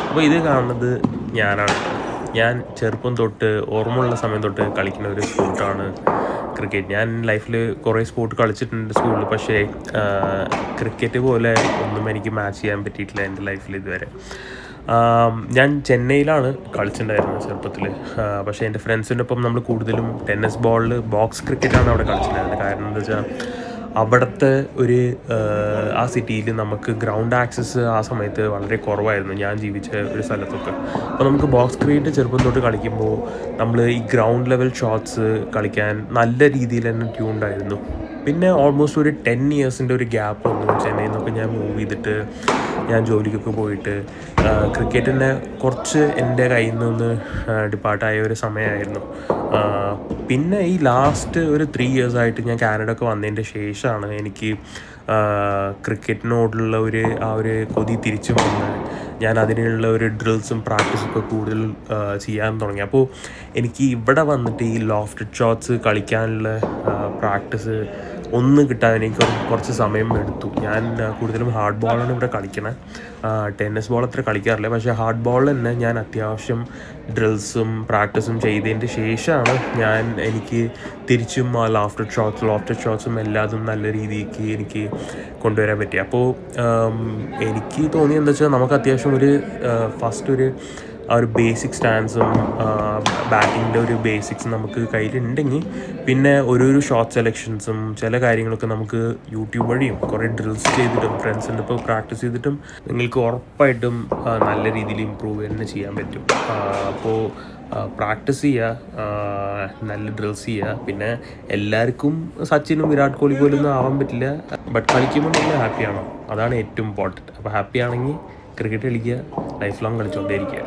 അപ്പോൾ ഇത് കാണുന്നത് ഞാനാണ്. ഞാൻ ചെറുപ്പം തൊട്ട് ഓർമ്മയുള്ള സമയം തൊട്ട് കളിക്കുന്ന ഒരു സ്പോർട്ടാണ് ക്രിക്കറ്റ്. ഞാൻ ലൈഫിൽ കുറേ സ്പോർട്ട് കളിച്ചിട്ടുണ്ട് സ്കൂളിൽ, പക്ഷേ ക്രിക്കറ്റ് പോലെ ഒന്നും എനിക്ക് മാച്ച് ചെയ്യാൻ പറ്റിയിട്ടില്ല എൻ്റെ ലൈഫിൽ ഇതുവരെ. ഞാൻ ചെന്നൈയിലാണ് കളിച്ചിട്ടുണ്ടായിരുന്നത് ചെറുപ്പത്തിൽ. പക്ഷേ എൻ്റെ ഫ്രണ്ട്സിൻ്റെ ഒപ്പം നമ്മൾ കൂടുതലും ടെന്നീസ് ബോളിൽ ബോക്സ് ക്രിക്കറ്റാണ് അവിടെ കളിച്ചിട്ടുണ്ടായിരുന്നത്. കാരണം എന്താ വെച്ചാൽ അവിടുത്തെ ഒരു ആ സിറ്റിയിൽ നമുക്ക് ഗ്രൗണ്ട് ആക്സസ് ആ സമയത്ത് വളരെ കുറവായിരുന്നു, ഞാൻ ജീവിച്ച ഒരു സ്ഥലത്തൊക്കെ. അപ്പോൾ നമുക്ക് ബോക്സ് ക്രിക്കറ്റ് ചെറുപ്പം തൊട്ട് കളിക്കുമ്പോൾ നമ്മൾ ഈ ഗ്രൗണ്ട് ലെവൽ ഷോട്ട്സ് കളിക്കാൻ നല്ല രീതിയിൽ തന്നെ ട്യൂൺഡായിരുന്നു. പിന്നെ ഓൾമോസ്റ്റ് ഒരു 10 ഇയേഴ്സിൻ്റെ ഒരു ഗ്യാപ്പ് വന്നു. ചെന്നൈയിൽ നിന്നൊക്കെ ഞാൻ മൂവ് ചെയ്തിട്ട് ഞാൻ ജോലിക്കൊക്കെ പോയിട്ട് ക്രിക്കറ്റിനെ കുറച്ച് എൻ്റെ കയ്യിൽ നിന്ന് ഡിപ്പാർട്ടായ ഒരു സമയമായിരുന്നു. പിന്നെ ഈ ലാസ്റ്റ് ഒരു 3 ഇയേഴ്സായിട്ട് ഞാൻ കാനഡ ഒക്കെ വന്നതിൻ്റെ ശേഷമാണ് എനിക്ക് ക്രിക്കറ്റിനോടുള്ള ആ ഒരു കൊതി തിരിച്ചു വന്ന് ഞാൻ അതിനുള്ള ഒരു ഡ്രിൽസും പ്രാക്ടീസും ഒക്കെ കൂടുതൽ ചെയ്യാൻ തുടങ്ങി. അപ്പോൾ എനിക്ക് ഇവിടെ വന്നിട്ട് ഈ ലോഫ്റ്റഡ് ഷോട്ട്സ് കളിക്കാനുള്ള പ്രാക്ടീസ് ഒന്ന് കിട്ടാൻ എനിക്ക് കുറച്ച് സമയം എടുത്തു. ഞാൻ കൂടുതലും ഹാർഡ് ബോളാണ് ഇവിടെ കളിക്കണത്. ടെന്നീസ് ബോൾ അത്ര കളിക്കാറില്ല, പക്ഷേ ഹാർഡ് ബോൾ തന്നെ ഞാൻ അത്യാവശ്യം ഡ്രിൽസും പ്രാക്ടീസും ചെയ്തതിൻ്റെ ശേഷമാണ് എനിക്ക് തിരിച്ചും ആ ലോഫ്റ്റഡ് ഷോട്ട്സും എല്ലാതും നല്ല രീതിക്ക് എനിക്ക് കൊണ്ടുവരാൻ പറ്റി. അപ്പോൾ എനിക്ക് തോന്നിയത് എന്താ വെച്ചാൽ നമുക്ക് അത്യാവശ്യം ഫസ്റ്റ് ആ ഒരു ബേസിക് സ്റ്റാൻസും ബാറ്റിങ്ങിൻ്റെ ഒരു ബേസിക്സും നമുക്ക് കയ്യിലുണ്ടെങ്കിൽ പിന്നെ ഒരു ഷോട്ട് സെലക്ഷൻസും ചില കാര്യങ്ങളൊക്കെ നമുക്ക് യൂട്യൂബ് വഴിയും കുറേ ഡ്രിൽസ് ചെയ്തിട്ടും ഫ്രണ്ട്സിൻ്റെ ഇപ്പോൾ പ്രാക്ടീസ് ചെയ്തിട്ടും നിങ്ങൾക്ക് ഉറപ്പായിട്ടും നല്ല രീതിയിൽ ഇമ്പ്രൂവ് തന്നെ ചെയ്യാൻ പറ്റും. അപ്പോൾ പ്രാക്ടീസ് ചെയ്യുക, നല്ല ഡ്രിൽസ് ചെയ്യുക. പിന്നെ എല്ലാവർക്കും സച്ചിനും വിരാട് കോഹ്ലി പോലൊന്നും ആവാൻ പറ്റില്ല, ബട്ട് കളിക്കുമ്പോൾ നിങ്ങൾ ഹാപ്പിയാണോ, അതാണ് ഏറ്റവും ഇമ്പോർട്ടൻറ്റ്. അപ്പോൾ ഹാപ്പി ആണെങ്കിൽ ക്രിക്കറ്റ് കളിക്കുക, ലൈഫ് ലോങ് കളിച്ചുകൊണ്ടേയിരിക്കുക.